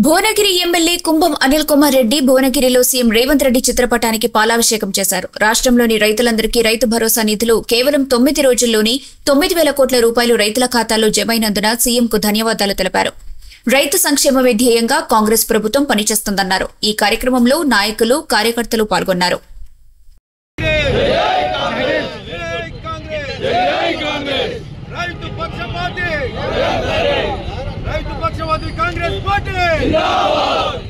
Bhuvanagiri MLA కుంభం అనిల్ కుమార్ రెడ్డి భువనగిరిలో CM Revanth Reddy చిత్రపటానికి పాలాభిషేకం చేశారు. రాష్ట్రంలోని రైతులందరికీ రైతు భరోసా నిధులు కేవలం 9 రోజుల్లోనే 9,000 కోట్ల రూపాయలు రైతుల ఖాతాల్లో జమైనందున సీఎంకు ధన్యవాదాలు తెలిపారు. రైతు సంక్షేమమే ధ్యేయంగా కాంగ్రెస్ ప్రభుత్వం పనిచేస్తుందన్నారు. ఈ కార్యక్రమంలో నాయకులు, కార్యకర్తలు పాల్గొన్నారు. कांग्रेस पार्टी कांग्रेस पार्टी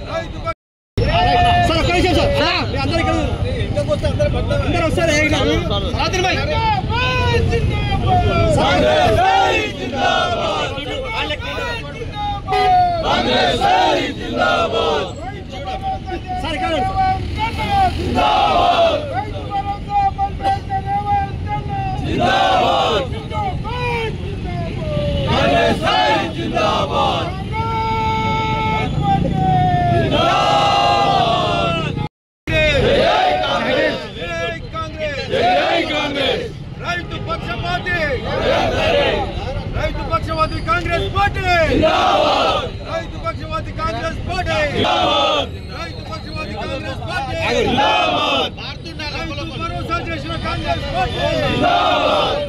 రైతు పక్షవాది కాంగ్రెస్ పార్టీ రైతు పక్షవాది కాంగ్రెస్ పార్టీ జిందాబాద్ రైతు భరోసా చేసిన కాంగ్రెస్ పార్టీ జిందాబాద్ రైతు భరోసా చేసిన కాంగ్రెస్ పార్టీ జిందాబాద్